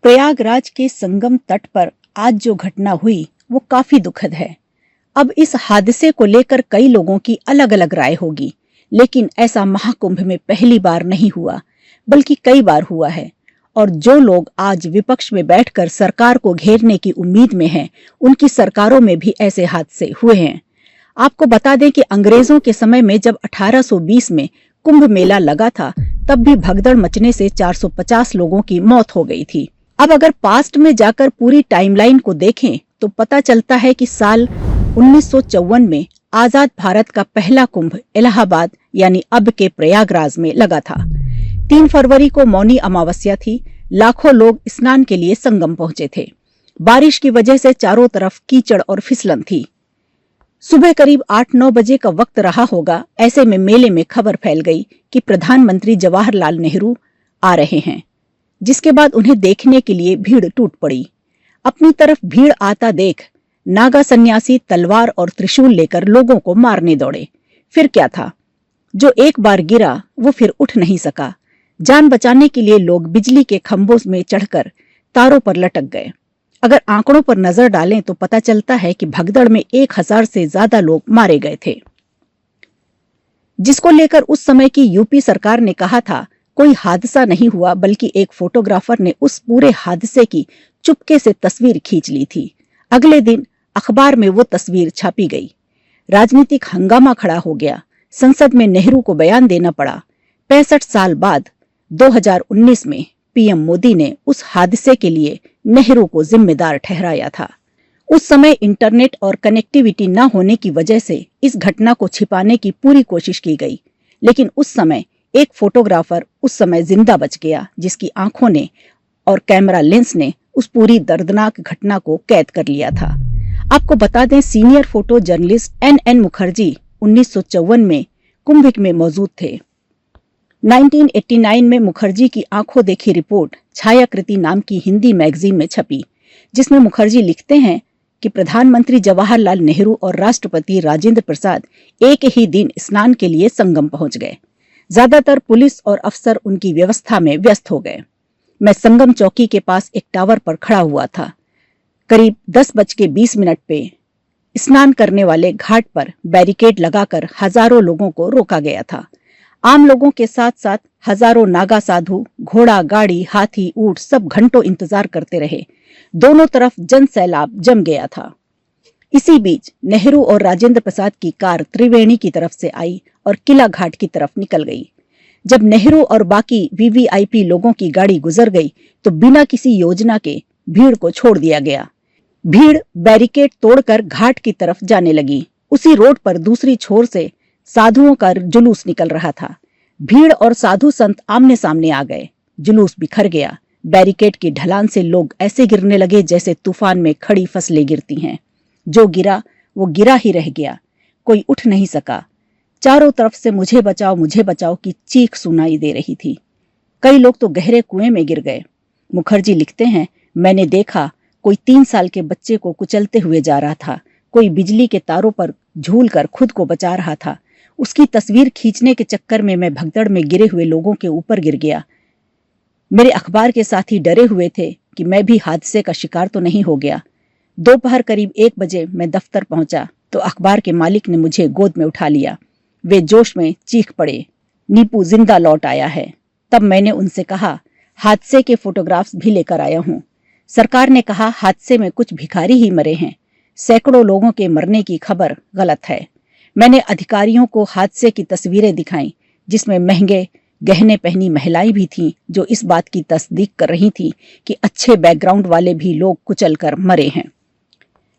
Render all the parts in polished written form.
प्रयागराज के संगम तट पर आज जो घटना हुई वो काफी दुखद है। अब इस हादसे को लेकर कई लोगों की अलग अलग राय होगी, लेकिन ऐसा महाकुंभ में पहली बार नहीं हुआ, बल्कि कई बार हुआ है। और जो लोग आज विपक्ष में बैठकर सरकार को घेरने की उम्मीद में हैं, उनकी सरकारों में भी ऐसे हादसे हुए हैं। आपको बता दें कि अंग्रेजों के समय में जब 1820 में कुंभ मेला लगा था, तब भी भगदड़ मचने से 450 लोगों की मौत हो गई थी। अब अगर पास्ट में जाकर पूरी टाइमलाइन को देखें तो पता चलता है कि साल 1954 में आजाद भारत का पहला कुंभ इलाहाबाद यानी अब के प्रयागराज में लगा था। 3 फरवरी को मौनी अमावस्या थी। लाखों लोग स्नान के लिए संगम पहुंचे थे। बारिश की वजह से चारों तरफ कीचड़ और फिसलन थी। सुबह करीब 8-9 बजे का वक्त रहा होगा। ऐसे में मेले में खबर फैल गई कि प्रधानमंत्री जवाहरलाल नेहरू आ रहे हैं, जिसके बाद उन्हें देखने के लिए भीड़ टूट पड़ी। अपनी तरफ भीड़ आता देख नागा सन्यासी तलवार और त्रिशूल लेकर लोगों को मारने दौड़े। फिर क्या था, जो एक बार गिरा वो फिर उठ नहीं सका। जान बचाने के लिए लोग बिजली के खंभों में चढ़कर तारों पर लटक गए। अगर आंकड़ों पर नजर डालें तो पता चलता है कि भगदड़ में 1000 से ज्यादा लोग मारे गए थे, जिसको लेकर उस समय की यूपी सरकार ने कहा था कोई हादसा नहीं हुआ, बल्कि एक फोटोग्राफर ने उस पूरे हादसे की चुपके से तस्वीर खींच ली थी। अगले दिन अखबार में वो तस्वीर छापी गई। राजनीतिक हंगामा खड़ा हो गया। संसद में नेहरू को बयान देना पड़ा। 65 साल बाद 2019 में पीएम मोदी ने उस हादसे के लिए नेहरू को जिम्मेदार ठहराया था। उस समय इंटरनेट और कनेक्टिविटी न होने की वजह से इस घटना को छिपाने की पूरी कोशिश की गई, लेकिन उस समय एक फोटोग्राफर उस समय जिंदा बच गया, जिसकी आंखों ने और कैमरा लेंस ने उस पूरी दर्दनाक घटना को कैद कर लिया था। आपको बता दें, senior photo journalist N Mukherjee 1954 में कुंभ में मौजूद थे। 1989 में मुखर्जी की आंखों देखी रिपोर्ट छायाकृति नाम की हिंदी मैगजीन में छपी, जिसमें मुखर्जी लिखते हैं कि प्रधानमंत्री जवाहरलाल नेहरू और राष्ट्रपति राजेंद्र प्रसाद एक ही दिन स्नान के लिए संगम पहुंच गए। ज्यादातर पुलिस और अफसर उनकी व्यवस्था में व्यस्त हो गए। मैं संगम चौकी के पास एक टावर पर खड़ा हुआ था। करीब 10:20 पे स्नान करने वाले घाट पर बैरिकेड लगाकर हजारों लोगों को रोका गया था। आम लोगों के साथ साथ हजारों नागा साधु, घोड़ा गाड़ी, हाथी, ऊंट सब घंटों इंतजार करते रहे। दोनों तरफ जन सैलाब जम गया था। इसी बीच नेहरू और राजेंद्र प्रसाद की कार त्रिवेणी की तरफ से आई और किला घाट की तरफ निकल गई। जब नेहरू और बाकी वीवीआईपी लोगों की गाड़ी गुजर गई तो बिना किसी योजना के भीड़ को छोड़ दिया गया। भीड़ बैरिकेड तोड़कर घाट की तरफ जाने लगी। उसी रोड पर दूसरी छोर से साधुओं का जुलूस निकल रहा था। भीड़ और साधु संत आमने सामने आ गए। जुलूस बिखर गया। बैरिकेड की ढलान से लोग ऐसे गिरने लगे जैसे तूफान में खड़ी फसलें गिरती हैं। जो गिरा वो गिरा ही रह गया, कोई उठ नहीं सका। चारों तरफ से मुझे बचाओ की चीख सुनाई दे रही थी। कई लोग तो गहरे कुएं में गिर गए। मुखर्जी लिखते हैं, मैंने देखा कोई 3 साल के बच्चे को कुचलते हुए जा रहा था। कोई बिजली के तारों पर झूलकर खुद को बचा रहा था। उसकी तस्वीर खींचने के चक्कर में मैं भगदड़ में गिरे हुए लोगों के ऊपर गिर गया। मेरे अखबार के साथी डरे हुए थे कि मैं भी हादसे का शिकार तो नहीं हो गया। दोपहर करीब 1 बजे मैं दफ्तर पहुंचा तो अखबार के मालिक ने मुझे गोद में उठा लिया। वे जोश में चीख पड़े, नीपू जिंदा लौट आया है। तब मैंने उनसे कहा, हादसे के फोटोग्राफ्स भी लेकर आया हूं। सरकार ने कहा हादसे में कुछ भिखारी ही मरे हैं, सैकड़ों लोगों के मरने की खबर गलत है। मैंने अधिकारियों को हादसे की तस्वीरें दिखाईं, जिसमें महंगे गहने पहनी महिलाएं भी थीं, जो इस बात की तस्दीक कर रही थीं कि अच्छे बैकग्राउंड वाले भी लोग कुचलकर मरे हैं।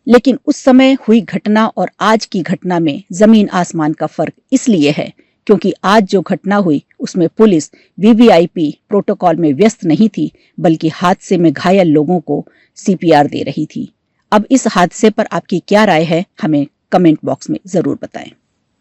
लेकिन उस समय हुई घटना और आज की घटना में जमीन आसमान का फर्क इसलिए है क्योंकि आज जो घटना हुई उसमें पुलिस वीवीआईपी प्रोटोकॉल में व्यस्त नहीं थी, बल्कि हादसे में घायल लोगों को सीपीआर दे रही थी। अब इस हादसे पर आपकी क्या राय है, हमें कमेंट बॉक्स में जरूर बताएं।